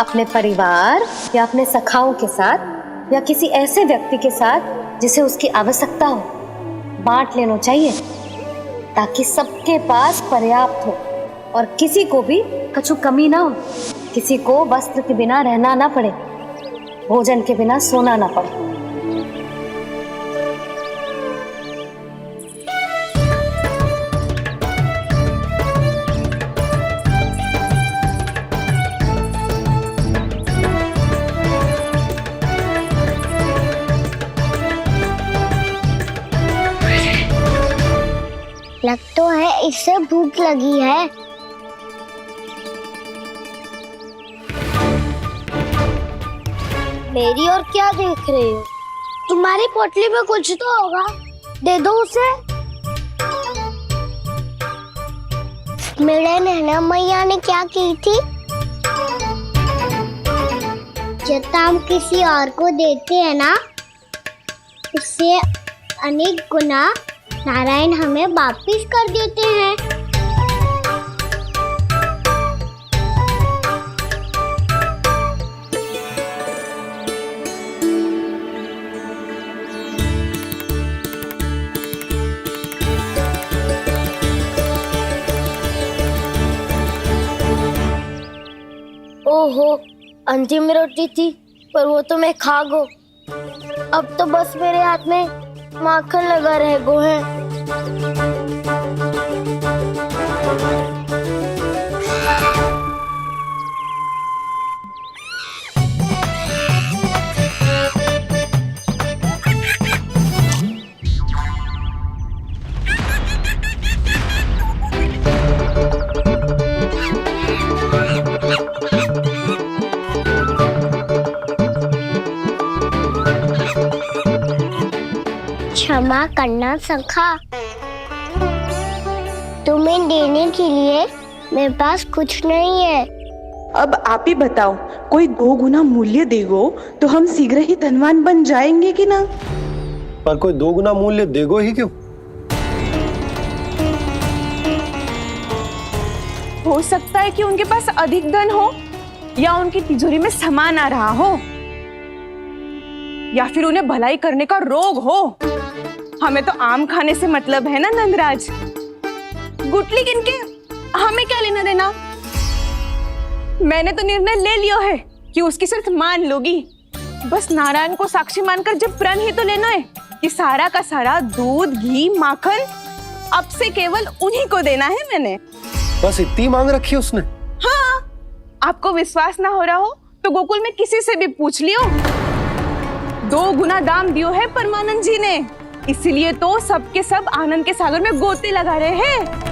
अपने परिवार या अपने सखाओं के साथ या किसी ऐसे व्यक्ति के साथ जिसे उसकी आवश्यकता हो, बांट लेना चाहिए ताकि सबके पास पर्याप्त हो और किसी को भी कछु कमी ना हो, किसी को वस्त्र के बिना रहना ना पड़े, भोजन के बिना सोना ना पड़े। लग तो है इससे भूख लगी है। मेरी और क्या देख रहे हो? तुम्हारी पोटली में कुछ तो होगा, दे दो उसे। मेरे नैना मैया ने क्या की थी? जब हम किसी और को देते हैं ना, उससे अनेक गुना नारायण हमें वापिस कर देते हैं। ओहो, अंतिम रोटी थी पर वो तो मैं खा गो। अब तो बस मेरे हाथ में माखन लगा रह गो है। क्षमा करना सखा, तुम्हें देने के लिए मेरे पास कुछ नहीं है। अब आप ही बताओ, कोई 2 गुना मूल्य देगो तो हम शीघ्र ही धनवान बन जाएंगे कि ना? पर कोई 2 गुना मूल्य देगो ही क्यों? हो सकता है कि उनके पास अधिक धन हो, या उनकी तिजोरी में सामान आ रहा हो, या फिर उन्हें भलाई करने का रोग हो। हमें तो आम खाने से मतलब है ना नंदराज। गुटली किनके, हमें क्या लेना देना। मैंने तो निर्णय ले लिया है कि उसकी सिर्फ मान लोगी। बस नारायण को साक्षी मानकर जब प्रण ही तो लेना है कि सारा का सारा दूध, घी, माखन अब से केवल उन्हीं को देना है मैंने। बस इतनी मांग रखी उसने? हाँ, आपको विश्वास ना हो रहा हो तो गोकुल में किसी से भी पूछ लियो। 2 गुना दाम दियो है परमानंद जी ने, इसलिए तो सबके सब आनंद के सागर में गोते लगा रहे हैं।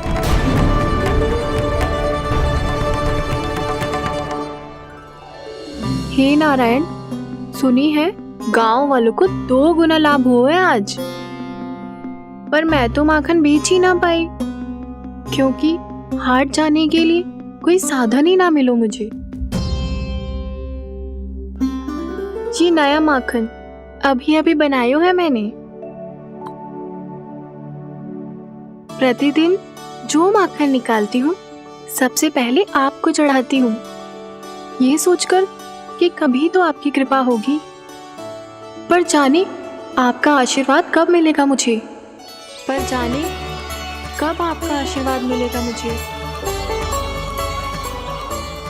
हे नारायण, सुनी है गांव वालों को 2 गुना लाभ हुआ है आज, पर मैं तो माखन बेच ही ना पाई क्योंकि हाट जाने के लिए कोई साधन ही ना मिलो मुझे। ये नया माखन अभी अभी बनायो है मैंने। प्रतिदिन जो माखन निकालती हूँ सबसे पहले आपको चढ़ाती हूँ ये सोचकर कि कभी तो आपकी कृपा होगी, पर जाने आपका आशीर्वाद कब मिलेगा मुझे, पर जाने कब आपका आशीर्वाद मिलेगा मुझे।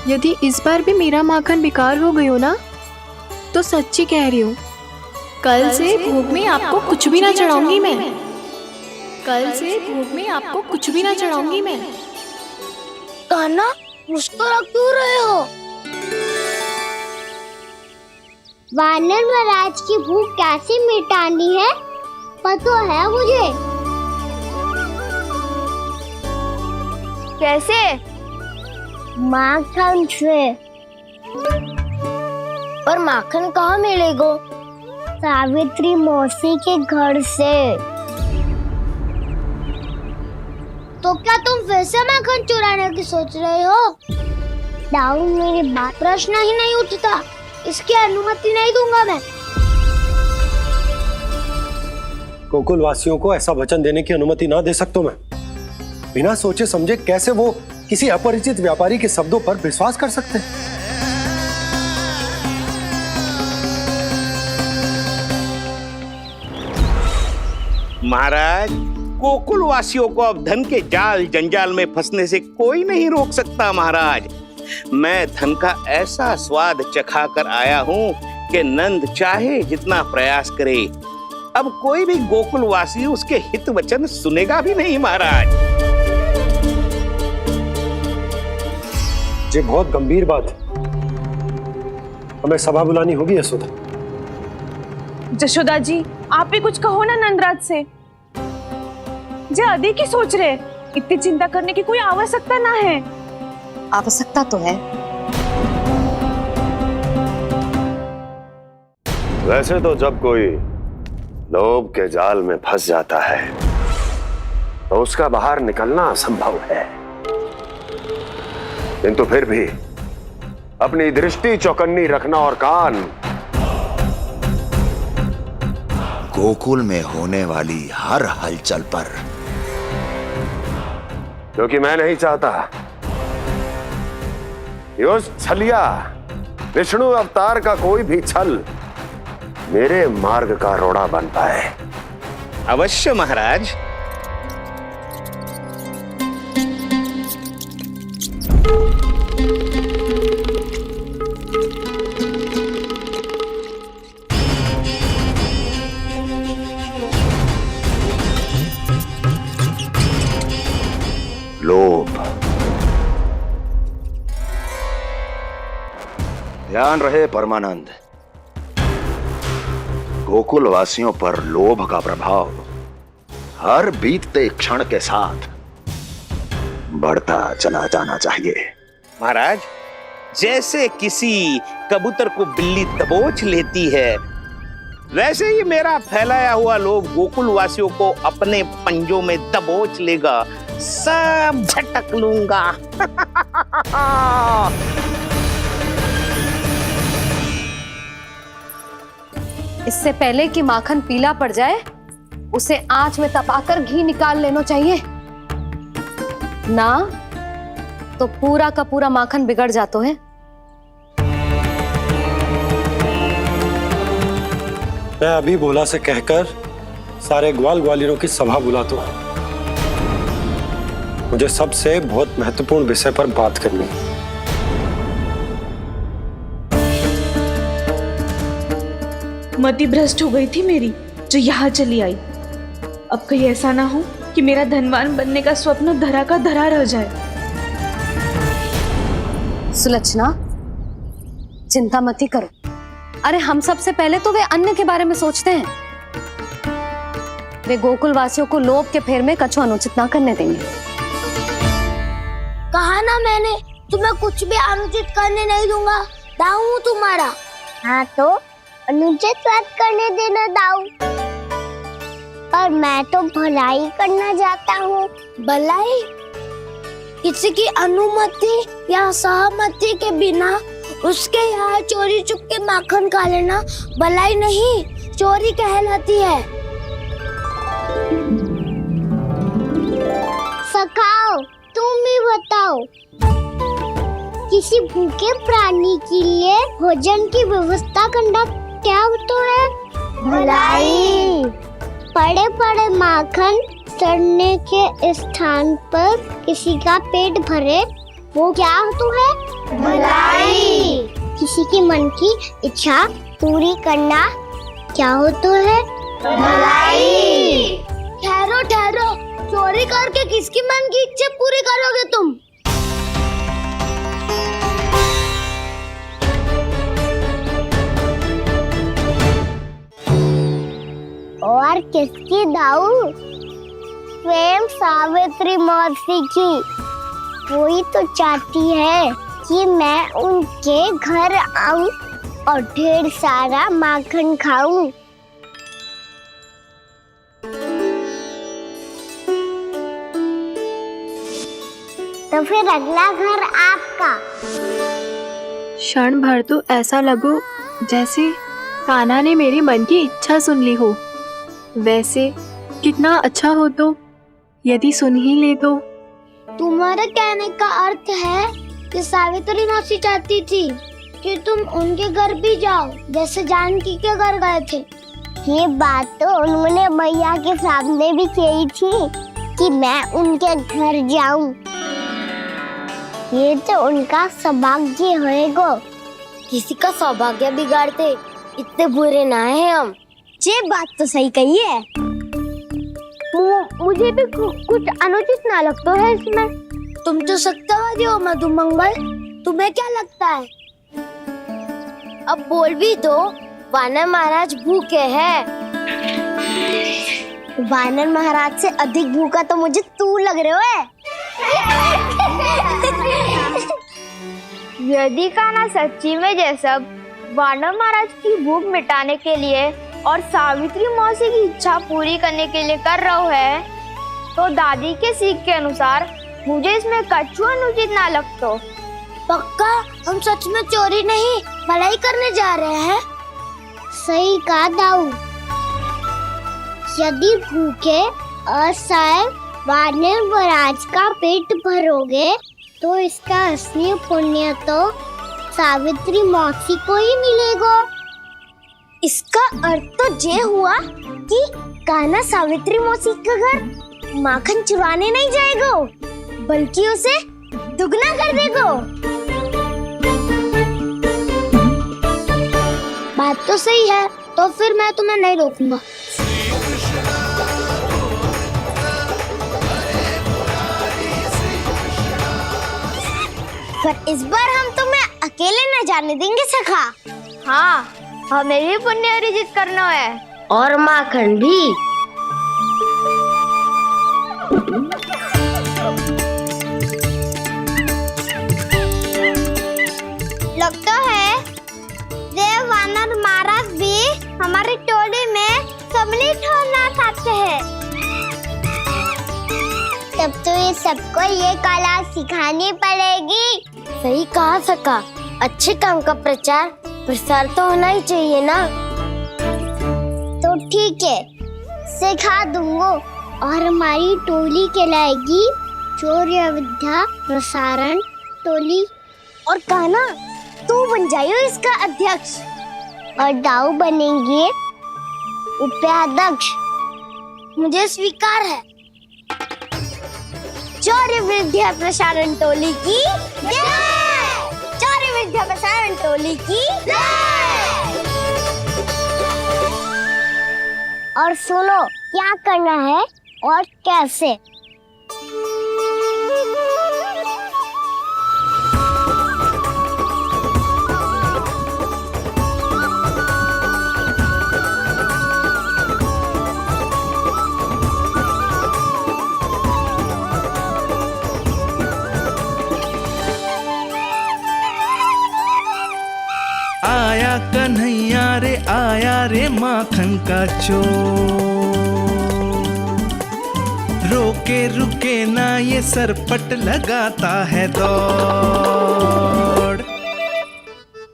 यदि इस बार भी मेरा माखन बेकार हो गई हो ना, तो सच्ची कह रही हूँ, कल से भोग में आपको कुछ भी ना चढ़ाऊंगी मैं। कल से भोग में आपको कुछ भी ना चढ़ाऊंगी मैं। कान्हा, मुस्कुरा क्यों रहे हो? वानर महाराज की भूख कैसे मिटानी है पता है मुझे। कैसे? माखन से। पर माखन कहाँ मिलेगा? सावित्री मौसी के घर से। तो क्या तुम फिर से माखन चुराने की सोच रहे हो? दाऊ, मेरी बात प्रश्न ही नहीं उठता, इसकी अनुमति नहीं दूंगा मैं। गोकुल वासियों को ऐसा वचन देने की अनुमति ना दे सकता मैं। बिना सोचे समझे कैसे वो किसी अपरिचित व्यापारी के शब्दों पर विश्वास कर सकते हैं? महाराज, गोकुल वासियों को अब धन के जाल जंजाल में फंसने से कोई नहीं रोक सकता। महाराज, मैं धन का ऐसा स्वाद चखा कर आया हूँ कि नंद चाहे जितना प्रयास करे, अब कोई भी गोकुल वासी उसके हित वचन सुनेगा भी नहीं। महाराज, ये बहुत गंभीर बात है, हमें सभा बुलानी होगी यशोदा। जशोदा जी, आप भी कुछ कहो ना नंदराज से। जे अधिक ही सोच रहे, इतनी चिंता करने की कोई आवश्यकता ना है। आवश्यकता तो है। वैसे तो जब कोई लोभ के जाल में फंस जाता है तो उसका बाहर निकलना असंभव है, किंतु फिर भी अपनी दृष्टि चौकन्नी रखना और कान गोकुल में होने वाली हर हलचल पर, क्योंकि मैं नहीं चाहता कि उस छलिया विष्णु अवतार का कोई भी छल मेरे मार्ग का रोड़ा बन पाए। अवश्य महाराज। लोभ। ध्यान रहे परमानंद, गोकुल वासियों पर लोभ का प्रभाव हर बीतते क्षण के साथ बढ़ता चला जाना चाहिए। महाराज, जैसे किसी कबूतर को बिल्ली दबोच लेती है, वैसे ही मेरा फैलाया हुआ लोभ गोकुल वासियों को अपने पंजों में दबोच लेगा, सब झटक लूंगा। इससे पहले कि माखन पीला पड़ जाए, उसे आंच में तपाकर घी निकाल लेना चाहिए ना, तो पूरा का पूरा माखन बिगड़ जाता है। मैं अभी भोला से कहकर सारे ग्वाल ग्वालियरों की सभा बुलाता हूं। मुझे सबसे बहुत महत्वपूर्ण विषय पर बात करनी है। मति भ्रष्ट हो गई थी मेरी, जो यहाँ चली आई। अब कहीं ऐसा ना हो कि मेरा धनवान बनने का स्वप्न धरा का धरा रह जाए। सुलक्षणा, चिंता मत ही करो। अरे हम सबसे पहले तो वे अन्न के बारे में सोचते हैं। वे गोकुल वासियों को लोभ के फेर में कछु अनुचित ना करने देंगे। कहा ना मैंने, तुम्हें कुछ भी अनुचित करने नहीं दूंगा। दाऊ तुम्हारा। हाँ तो अनुचित बात करने देना दाऊ। पर मैं तो भलाई करना चाहता हूँ। भलाई? किसी की अनुमति या सहमति के बिना उसके यहाँ चोरी चुप के माखन खा लेना भलाई नहीं, चोरी कहलाती है। सखाओ, तुम ही बताओ, किसी भूखे प्राणी के लिए भोजन की व्यवस्था करना क्या होता है? भलाई। पड़े पड़े माखन सड़ने के स्थान पर किसी का पेट भरे, वो क्या होता है? भलाई। किसी की मन की इच्छा पूरी करना क्या होता है? भलाई। ठहरो ठहरो, चोरी करके किसकी मन की इच्छा पूरी करोगे तुम? और किसकी दाऊ? स्वयं सावित्री मौसी की। वही तो चाहती है कि मैं उनके घर आऊं और ढेर सारा माखन खाऊं। तो फिर अगला घर आपका। क्षण भर तो ऐसा लगो जैसे कान्हा ने मेरी मन की इच्छा सुन ली हो। वैसे कितना अच्छा हो तो यदि सुन ही ले तो। तुम्हारे कहने का अर्थ है कि सावित्री मौसी चाहती थी कि तुम उनके घर भी जाओ, जैसे जानकी के घर गए थे। ये बात तो उन्होंने मैया के सामने भी कही थी कि मैं उनके घर जाऊं। ये तो उनका सौभाग्य होएगा। किसी का सौभाग्य बिगाड़ते इतने बुरे ना है हम। ये बात तो सही कही है। मुझे भी कुछ अनुचित ना लगता है इसमें। तुम तो सत्यवादी हो मधुमंगल, तुम्हें क्या लगता है? अब बोल भी दो, वानर महाराज भूखे हैं। वानर महाराज से अधिक भूखा तो मुझे तू लग रहे हो। यदि कान्हा सच्ची में ये सब वानर महाराज की भूख मिटाने के लिए और सावित्री मौसी की इच्छा पूरी करने के लिए कर रहा है, तो दादी के सीख के अनुसार मुझे इसमें कछु अनुचित ना लगता। पक्का हम सच में चोरी नहीं भलाई करने जा रहे हैं? सही कहा दाऊ। यदि भूखे असहाय वानर महाराज का पेट भरोगे तो इसका असली पुण्य तो सावित्री मौसी को ही मिलेगा। इसका अर्थ तो ये हुआ कि कान्हा सावित्री मौसी का घर माखन चुराने नहीं जाएगा, बल्कि उसे दुगना कर देगा। बात तो सही है, तो फिर मैं तुम्हें नहीं रोकूंगा। पर इस बार हम तुम्हें अकेले न जाने देंगे सखा। हाँ, हमें भी पुण्य अर्जित करना है और माखन भी। लगता है देव वानर महाराज भी हमारी टोली में सम्मिलित होना चाहते हैं। तब तो ये सबको ये कला सिखानी पड़ेगी। सही कहा सका, अच्छे काम का प्रचार प्रसार तो होना ही चाहिए ना। तो ठीक है, सिखा दूंगा और हमारी टोली कहलाएगी चौर्य विद्या प्रसारण टोली। और कान्हा तू बन जाइयो इसका अध्यक्ष और दाऊ बनेंगे उपाध्यक्ष। मुझे स्वीकार है। चौर्य विद्या प्रसारण टोली की जय! चौर्य विद्या प्रसारण टोली की जय! और सुनो क्या करना है और कैसे। आया कन्हैया रे आया रे माखन का चोर, रोके रुके ना ये सरपट लगाता है दौड़।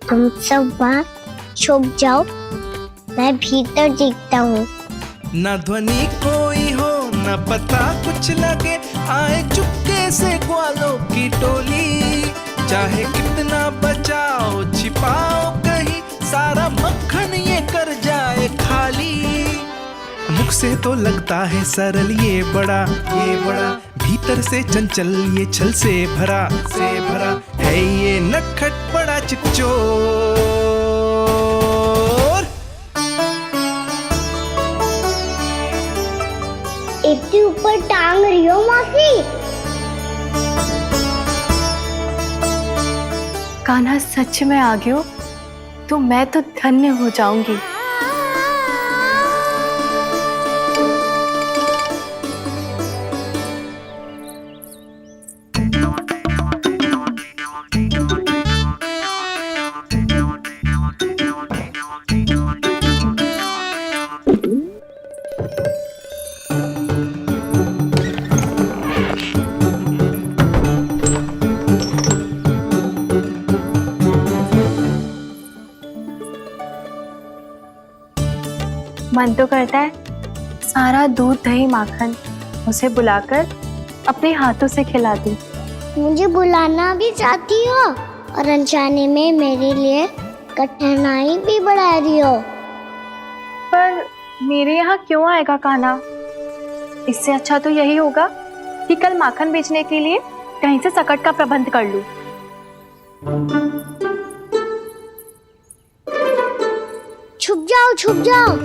तुम सब वहाँ छुप जाओ, मैं भीतर देखता हूँ। ना ध्वनि कोई हो ना पता कुछ लगे, आए चुपके से ग्वालों की टोली। चाहे कितना बचाओ छिपाओ कहीं, सारा मक्खन ये कर जाए खाली। मुख से तो लगता है सरल ये बड़ा भीतर से चंचल ये छल से भरा है ये नटखट बड़ा चिकचोर। इतनी ऊपर टांग रही हो मौसी? कान्हा सच में आ गयो तो मैं तो धन्य हो जाऊंगी। मन तो करता है सारा दूध दही माखन उसे बुलाकर अपने हाथों से खिला दूं। मुझे बुलाना भी चाहती हो और अनजाने में मेरे लिए कठिनाई भी बढ़ा रही हो। पर मेरे यहाँ क्यों आएगा कान्हा? इससे अच्छा तो यही होगा कि कल माखन बेचने के लिए कहीं से सकट का प्रबंध कर लूं। छुप जाओ छुप जाओ।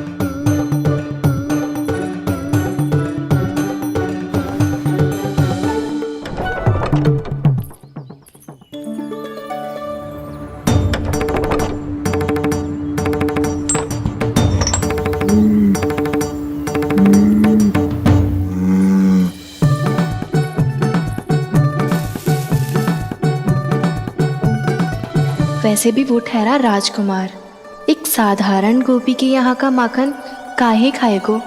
वैसे भी वो ठहरा राजकुमार, एक साधारण गोपी के यहाँ का माखन काहे खाएगो।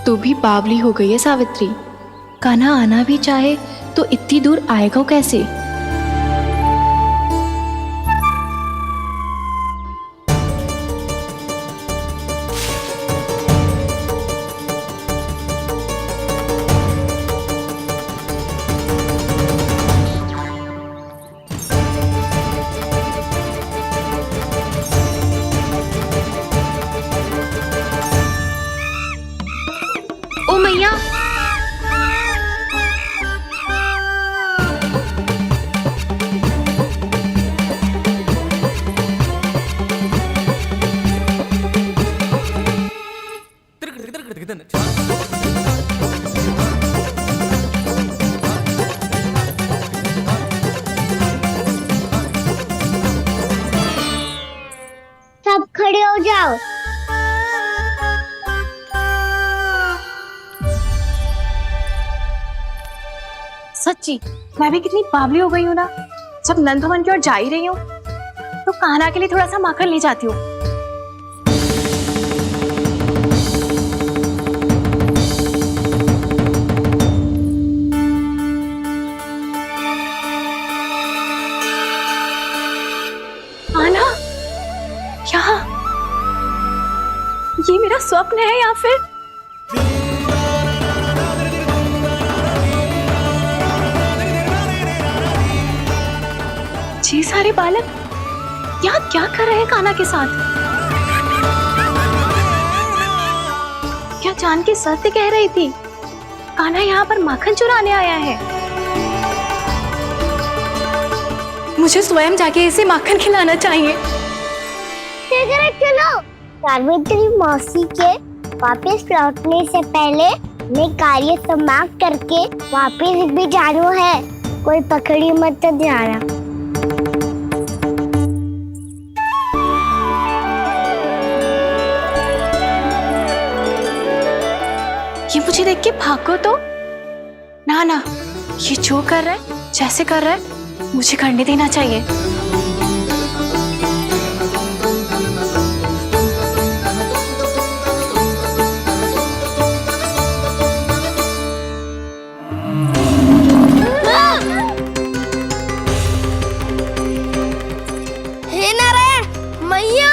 तो भी बावली हो गई है सावित्री। कान्हा आना भी चाहे तो इतनी दूर आएगा कैसे? ओ मैया, सब खड़े हो जाओ। सच्ची मैं भी कितनी बावली हो गई हूँ ना। जब नंद भवन की ओर जा ही रही हूँ तो कान्हा के लिए थोड़ा सा माखन ले जाती हूँ। कान्हा, यहाँ ये मेरा स्वप्न है या फिर ये सारे बालक यहाँ क्या कर रहे हैं कान्हा के साथ? क्या जानकी सत्य कह रही थी? कान्हा यहाँ पर माखन चुराने आया है। मुझे स्वयं जाके इसे माखन खिलाना चाहिए। चलो, सावित्री मौसी के वापस लौटने से पहले मैं कार्य समाप्त करके वापस भी जाना है। कोई पकड़ी मत जाना। ये मुझे देख के भागो तो ना ना, ये जो कर रहा है जैसे कर रहा है मुझे करने देना चाहिए। हे नारायण मैया,